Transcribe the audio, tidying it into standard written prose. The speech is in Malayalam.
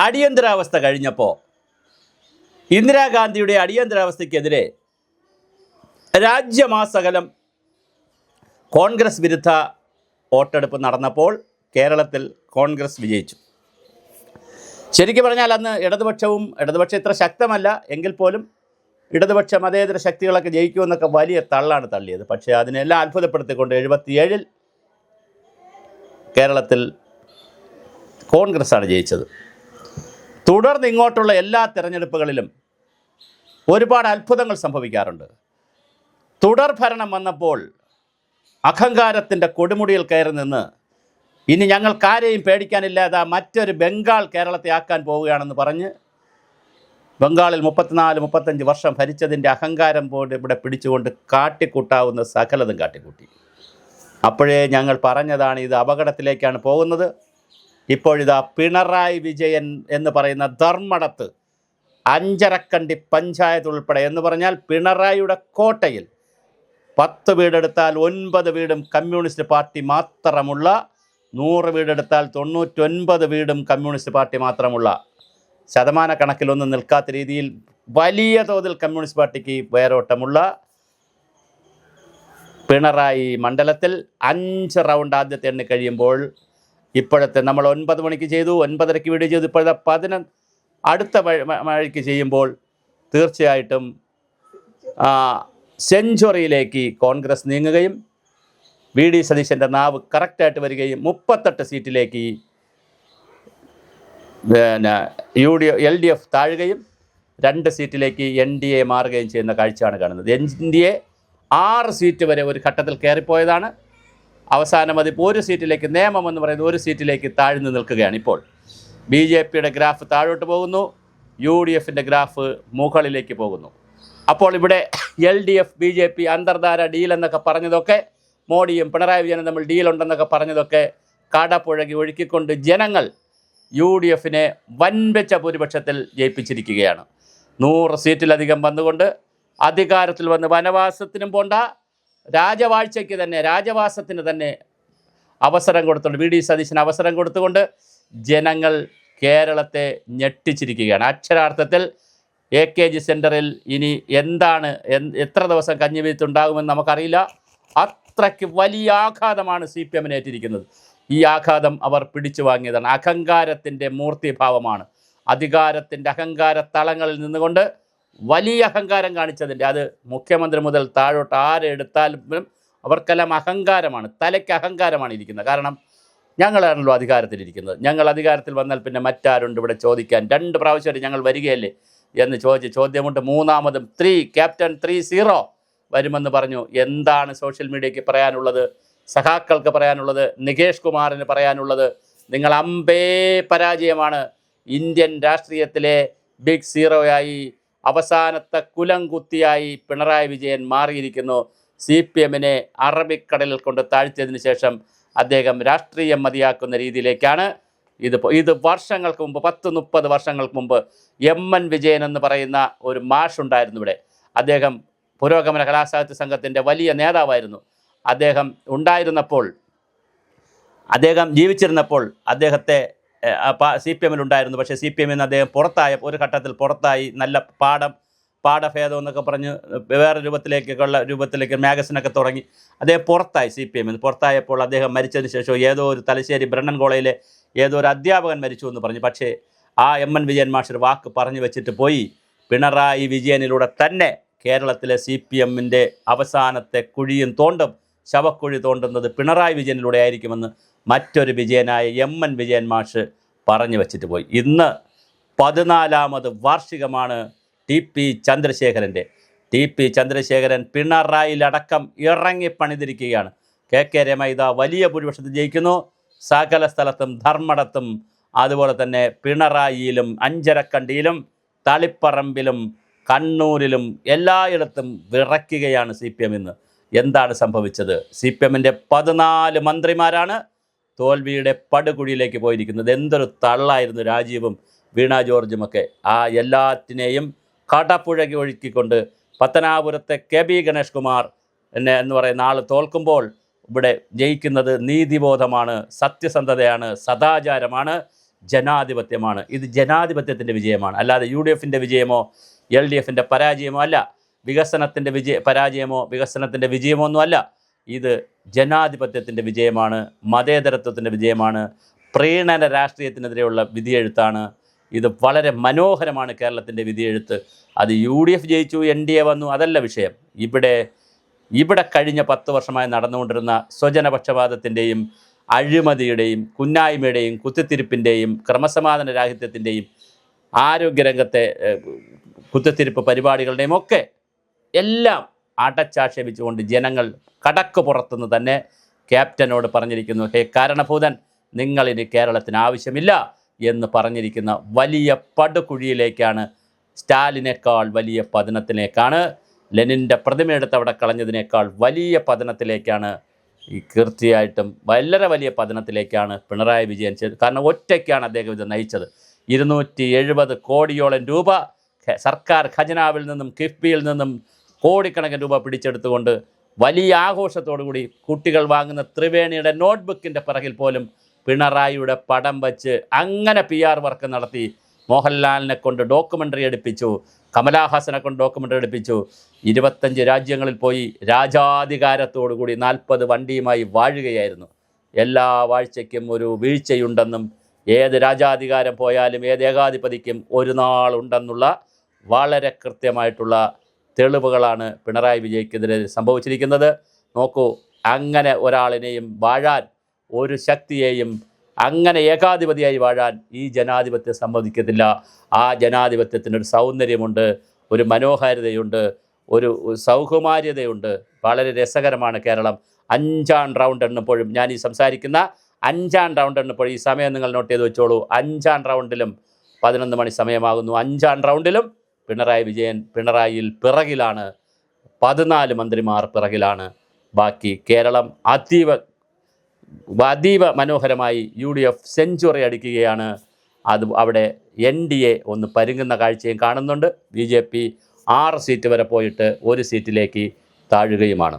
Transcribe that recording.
അടിയന്തരാവസ്ഥ കഴിഞ്ഞപ്പോൾ ഇന്ദിരാഗാന്ധിയുടെ അടിയന്തരാവസ്ഥയ്ക്കെതിരെ രാജ്യമാസകലം കോൺഗ്രസ് വിരുദ്ധ വോട്ടെടുപ്പ് നടന്നപ്പോൾ കേരളത്തിൽ കോൺഗ്രസ് വിജയിച്ചു. ശരിക്കും പറഞ്ഞാൽ അന്ന് ഇടതുപക്ഷം ഇത്ര ശക്തമല്ല എങ്കിൽ പോലും ഇടതുപക്ഷ മതേതര ശക്തികളൊക്കെ ജയിക്കുമെന്നൊക്കെ വലിയ തള്ളാണ് തള്ളിയത്. പക്ഷേ അതിനെല്ലാം അത്ഭുതപ്പെടുത്തിക്കൊണ്ട് 77 കേരളത്തിൽ കോൺഗ്രസ്സാണ് ജയിച്ചത്. തുടർന്ന് ഇങ്ങോട്ടുള്ള എല്ലാ തിരഞ്ഞെടുപ്പുകളിലും ഒരുപാട് അത്ഭുതങ്ങൾ സംഭവിക്കാറുണ്ട്. തുടർ ഭരണം വന്നപ്പോൾ അഹങ്കാരത്തിൻ്റെ കൊടുമുടിയിൽ കയറി നിന്ന് ഇനി ഞങ്ങൾക്കാരെയും പേടിക്കാനില്ലാതെ മറ്റൊരു ബംഗാൾ കേരളത്തെ ആക്കാൻ പോവുകയാണെന്ന് പറഞ്ഞ് ബംഗാളിൽ 34-35 വർഷം ഭരിച്ചതിൻ്റെ അഹങ്കാരം പോലെ ഇവിടെ പിടിച്ചുകൊണ്ട് കാട്ടിക്കൂട്ടാവുന്ന സകലതും കാട്ടിക്കൂട്ടി. അപ്പോഴേ ഞങ്ങൾ പറഞ്ഞതാണ് ഇത് അപകടത്തിലേക്കാണ് പോകുന്നത്. ഇപ്പോഴിതാ പിണറായി വിജയൻ എന്ന് പറയുന്ന ധർമ്മടത്ത് അഞ്ചരക്കണ്ടി പഞ്ചായത്ത് ഉൾപ്പെടെ എന്ന് പറഞ്ഞാൽ പിണറായിയുടെ കോട്ടയിൽ 10 വീടെടുത്താൽ 9 വീടും കമ്മ്യൂണിസ്റ്റ് പാർട്ടി മാത്രമുള്ള, 100 വീടെടുത്താൽ 99 വീടും കമ്മ്യൂണിസ്റ്റ് പാർട്ടി മാത്രമുള്ള, ശതമാനക്കണക്കിലൊന്നും നിൽക്കാത്ത രീതിയിൽ വലിയ തോതിൽ കമ്മ്യൂണിസ്റ്റ് പാർട്ടിക്ക് വേരോട്ടമുള്ള പിണറായി മണ്ഡലത്തിൽ 5 റൗണ്ട് ആദ്യത്തെ എണ്ണി കഴിയുമ്പോൾ ഇപ്പോഴത്തെ നമ്മൾ 9 മണിക്ക് ചെയ്തു, 9:30 വീഡിയോ ചെയ്തു, ഇപ്പോഴത്തെ 11 അടുത്ത മഴയ്ക്ക് ചെയ്യുമ്പോൾ തീർച്ചയായിട്ടും സെഞ്ചുറിയിലേക്ക് കോൺഗ്രസ് നീങ്ങുകയും വി.ഡി. സതീശൻ്റെ നാവ് കറക്റ്റായിട്ട് വരികയും 38 സീറ്റിലേക്ക് LDF താഴുകയും 2 സീറ്റിലേക്ക് NDA മാറുകയും ചെയ്യുന്ന കാഴ്ചയാണ് കാണുന്നത്. NDA 6 സീറ്റ് വരെ ഒരു ഘട്ടത്തിൽ കയറിപ്പോയതാണ്. അവസാനം അത് 1 സീറ്റിലേക്ക്, നിയമം എന്ന് പറയുന്നത് 1 സീറ്റിലേക്ക് താഴ്ന്നു നിൽക്കുകയാണ്. ഇപ്പോൾ BJPയുടെ ഗ്രാഫ് താഴോട്ട് പോകുന്നു, UDFൻ്റെ ഗ്രാഫ് മുകളിലേക്ക് പോകുന്നു. അപ്പോൾ ഇവിടെ LDF BJP അന്തർധാര ഡീൽ എന്നൊക്കെ പറഞ്ഞതൊക്കെ, മോഡിയും പിണറായി വിജയനും തമ്മിൽ ഡീലുണ്ടെന്നൊക്കെ പറഞ്ഞതൊക്കെ കടപുഴകി ഒഴുക്കിക്കൊണ്ട് ജനങ്ങൾ UDFനെ വൻവെച്ച ഭൂരിപക്ഷത്തിൽ ജയിപ്പിച്ചിരിക്കുകയാണ്. 100 സീറ്റിലധികം വന്നുകൊണ്ട് അധികാരത്തിൽ വന്ന് വനവാസത്തിനും പോണ്ട, രാജവാസത്തിന് തന്നെ അവസരം കൊടുത്തുകൊണ്ട് വി.ഡി. സതീശന് അവസരം കൊടുത്തുകൊണ്ട് ജനങ്ങൾ കേരളത്തെ ഞെട്ടിച്ചിരിക്കുകയാണ്. അക്ഷരാർത്ഥത്തിൽ AKG സെൻറ്ററിൽ ഇനി എത്ര ദിവസം കഞ്ഞിവീഴ്ത്തുണ്ടാകുമെന്ന് നമുക്കറിയില്ല. അത്രയ്ക്ക് വലിയ ആഘാതമാണ് CPM ഏറ്റിരിക്കുന്നത്. ഈ ആഘാതം അവർ പിടിച്ചു വാങ്ങിയതാണ്. അഹങ്കാരത്തിൻ്റെ മൂർത്തിഭാവമാണ്. അധികാരത്തിൻ്റെ അഹങ്കാര തളങ്ങളിൽ നിന്നുകൊണ്ട് വലിയ അഹങ്കാരം കാണിച്ചതിൻ്റെ, അത് മുഖ്യമന്ത്രി മുതൽ താഴോട്ട് ആരെടുത്താലും അവർക്കെല്ലാം അഹങ്കാരമാണ്, തലയ്ക്ക് അഹങ്കാരമാണ് ഇരിക്കുന്നത്. കാരണം ഞങ്ങളാണല്ലോ അധികാരത്തിലിരിക്കുന്നത്. ഞങ്ങൾ അധികാരത്തിൽ വന്നാൽ പിന്നെ മറ്റാരുണ്ട് ഇവിടെ ചോദിക്കാൻ? 2 പ്രാവശ്യമായിട്ട് ഞങ്ങൾ വരികയല്ലേ എന്ന് ചോദിച്ച് ചോദ്യമുണ്ട്. മൂന്നാമതും ക്യാപ്റ്റൻ 3-0 വരുമെന്ന് പറഞ്ഞു. എന്താണ് സോഷ്യൽ മീഡിയയ്ക്ക് പറയാനുള്ളത്? സഖാക്കൾക്ക് പറയാനുള്ളത്, നികേഷ് കുമാറിന് പറയാനുള്ളത്? നിങ്ങൾ അമ്പേ പരാജയമാണ്. ഇന്ത്യൻ രാഷ്ട്രീയത്തിലെ ബിഗ് സീറോയായി, അവസാനത്തെ കുലംകുത്തിയായി പിണറായി വിജയൻ മാറിയിരിക്കുന്നു. CPMനെ അറബിക്കടലിൽ കൊണ്ട് താഴ്ത്തിയതിനു ശേഷം അദ്ദേഹം രാഷ്ട്രീയം മതിയാക്കുന്ന രീതിയിലേക്കാണ്. ഇത് വർഷങ്ങൾക്ക് മുമ്പ്, 10-30 വർഷങ്ങൾക്ക് മുമ്പ് MN വിജയൻ എന്ന് പറയുന്ന ഒരു മാഷുണ്ടായിരുന്നു ഇവിടെ. അദ്ദേഹം പുരോഗമന കലാസാഹിത്യ സംഘത്തിൻ്റെ വലിയ നേതാവായിരുന്നു. അദ്ദേഹം ജീവിച്ചിരുന്നപ്പോൾ അദ്ദേഹത്തെ CPMലുണ്ടായിരുന്നു. പക്ഷേ CPMന്ന് അദ്ദേഹം ഒരു ഘട്ടത്തിൽ പുറത്തായി. നല്ല പാഠഭേദം എന്നൊക്കെ പറഞ്ഞ് വേറെ രൂപത്തിലേക്ക് മാഗസിനൊക്കെ തുടങ്ങി. അദ്ദേഹം പുറത്തായി. CPMന്ന് പുറത്തായപ്പോൾ അദ്ദേഹം മരിച്ചതിന് ശേഷം ഏതോ ഒരു തലശ്ശേരി ബ്രണ്ണൻ കോളേജിലെ ഏതോ ഒരു അധ്യാപകൻ മരിച്ചു എന്ന് പറഞ്ഞു. പക്ഷേ ആ MN വിജയൻ മാഷർ വാക്ക് പറഞ്ഞു വെച്ചിട്ട് പോയി. പിണറായി വിജയനിലൂടെ തന്നെ കേരളത്തിലെ CPMൻ്റെ അവസാനത്തെ കുഴിയും ശവക്കുഴി തോണ്ടുന്നത് പിണറായി വിജയനിലൂടെ ആയിരിക്കുമെന്ന് മറ്റൊരു വിജയനായ MN വിജയൻ മാഷ് പറഞ്ഞു വെച്ചിട്ട് പോയി. ഇന്ന് 14ാമത് വാർഷികമാണ് TP ചന്ദ്രശേഖരൻ്റെ. TP ചന്ദ്രശേഖരൻ പിണറായിലടക്കം ഇറങ്ങി പണിതിരിക്കുകയാണ്. KK രമ ഇതാ വലിയ ഭൂരിപക്ഷത്തിൽ ജയിക്കുന്നു. സകല സ്ഥലത്തും, ധർമ്മടത്തും, അതുപോലെ തന്നെ പിണറായിയിലും, അഞ്ചരക്കണ്ടിയിലും, തളിപ്പറമ്പിലും, കണ്ണൂരിലും എല്ലായിടത്തും വിറയ്ക്കുകയാണ് CPM ഇന്ന്. എന്താണ് സംഭവിച്ചത്? CPMൻ്റെ 14 മന്ത്രിമാരാണ് തോൽവിയുടെ പടുകുഴിയിലേക്ക് പോയിരിക്കുന്നത്. എന്തൊരു തള്ളായിരുന്നു രാജീവും വീണ ജോർജുമൊക്കെ. ആ എല്ലാത്തിനെയും കടപുഴകി ഒഴുക്കിക്കൊണ്ട് പത്തനാപുരത്തെ KB ഗണേഷ് കുമാർ എന്ന് പറയുന്ന ആൾ തോൽക്കുമ്പോൾ ഇവിടെ ജയിക്കുന്നത് നീതിബോധമാണ്, സത്യസന്ധതയാണ്, സദാചാരമാണ്, ജനാധിപത്യമാണ്. ഇത് ജനാധിപത്യത്തിൻ്റെ വിജയമാണ്, അല്ലാതെ UDFൻ്റെ വിജയമോ LDFൻ്റെ പരാജയമോ അല്ല. വികസനത്തിൻ്റെ പരാജയമോ വികസനത്തിൻ്റെ വിജയമോ ഒന്നുമല്ല. ഇത് ജനാധിപത്യത്തിൻ്റെ വിജയമാണ്, മതേതരത്വത്തിൻ്റെ വിജയമാണ്, പ്രീണന രാഷ്ട്രീയത്തിനെതിരെയുള്ള വിധിയെഴുത്താണ്. ഇത് വളരെ മനോഹരമാണ് കേരളത്തിൻ്റെ വിധിയെഴുത്ത്. അത് UDF ജയിച്ചു, NDA വന്നു, അതല്ല വിഷയം. ഇവിടെ കഴിഞ്ഞ 10 വർഷമായി നടന്നുകൊണ്ടിരുന്ന സ്വജനപക്ഷപാതത്തിൻ്റെയും അഴിമതിയുടെയും കുന്നായ്മയുടെയും കുത്തിത്തിരിപ്പിൻ്റെയും ക്രമസമാധാന രാഹിത്യത്തിൻ്റെയും ആരോഗ്യരംഗത്തെ കുത്തിത്തിരിപ്പ് പരിപാടികളുടെയും ഒക്കെ എല്ലാം അടച്ചാക്ഷേപിച്ചുകൊണ്ട് ജനങ്ങൾ കടക്ക് പുറത്തുനിന്ന് തന്നെ ക്യാപ്റ്റനോട് പറഞ്ഞിരിക്കുന്നു, ഹേ കാരണഭൂതൻ, നിങ്ങളിനി കേരളത്തിന് ആവശ്യമില്ല എന്ന് പറഞ്ഞിരിക്കുന്ന വലിയ പടുകുഴിയിലേക്കാണ്, സ്റ്റാലിനേക്കാൾ വലിയ പതനത്തിലേക്കാണ്, ലെനിൻ്റെ പ്രതിമയെടുത്ത് അവിടെ കളഞ്ഞതിനേക്കാൾ വലിയ പതനത്തിലേക്കാണ്, ഈ തീർച്ചയായിട്ടും വളരെ വലിയ പതനത്തിലേക്കാണ് പിണറായി വിജയൻ ചെയ്തത്. കാരണം ഒറ്റയ്ക്കാണ് അദ്ദേഹം ഇത് നയിച്ചത്. 270 കോടിയോളം രൂപ സർക്കാർ ഖജനാവിൽ നിന്നും കിഫ്ബിയിൽ നിന്നും കോടിക്കണക്കിന് രൂപ പിടിച്ചെടുത്തുകൊണ്ട് വലിയ ആഘോഷത്തോടുകൂടി കുട്ടികൾ വാങ്ങുന്ന ത്രിവേണിയുടെ നോട്ട്ബുക്കിൻ്റെ പിറകിൽ പോലും പിണറായിയുടെ പടം വച്ച് അങ്ങനെ PR വർക്ക് നടത്തി. മോഹൻലാലിനെ കൊണ്ട് ഡോക്യുമെൻ്ററി എടുപ്പിച്ചു, കമലഹാസനെ കൊണ്ട് ഡോക്യുമെൻ്ററി എടുപ്പിച്ചു. 25 രാജ്യങ്ങളിൽ പോയി രാജാധികാരത്തോടുകൂടി 40 വണ്ടിയുമായി വാഴുകയായിരുന്നു. എല്ലാ വാഴ്ചയ്ക്കും ഒരു വീഴ്ചയുണ്ടെന്നും ഏത് രാജാധികാരം പോയാലും ഏത് ഏകാധിപതിക്കും ഒരു നാളുണ്ടെന്നുള്ള വളരെ കൃത്യമായിട്ടുള്ള തെളിവുകളാണ് പിണറായി വിജയ്ക്കെതിരെ സംഭവിച്ചിരിക്കുന്നത്. നോക്കൂ, അങ്ങനെ ഒരാളിനെയും വാഴാൻ, ഒരു ശക്തിയെയും അങ്ങനെ ഏകാധിപതിയായി വാഴാൻ ഈ ജനാധിപത്യം സമ്മതിക്കത്തില്ല. ആ ജനാധിപത്യത്തിനൊരു സൗന്ദര്യമുണ്ട്, ഒരു മനോഹാരിതയുണ്ട്, ഒരു സൗകുമാര്യതയുണ്ട്. വളരെ രസകരമാണ് കേരളം. 5ാം റൗണ്ട് എണ്ണപ്പോഴും, ഞാൻ ഈ സംസാരിക്കുന്ന 5ാം റൗണ്ട് എണ്ണപ്പോഴും, ഈ സമയം നിങ്ങൾ നോട്ട് ചെയ്ത് വെച്ചോളൂ, 5ാം റൗണ്ടിലും 11 മണി സമയമാകുന്നു. 5ാം റൗണ്ടിലും പിണറായി വിജയൻ പിണറായിയിൽ പിറകിലാണ്, 14 മന്ത്രിമാർ പിറകിലാണ്. ബാക്കി കേരളം അതീവ മനോഹരമായി UDF സെഞ്ചുറി അടിക്കുകയാണ്. അവിടെ NDA ഒന്ന് പരുങ്ങുന്ന കാഴ്ചയും കാണുന്നുണ്ട്. BJP 6 സീറ്റ് വരെ പോയിട്ട് 1 സീറ്റിലേക്ക് താഴുകയുമാണ്.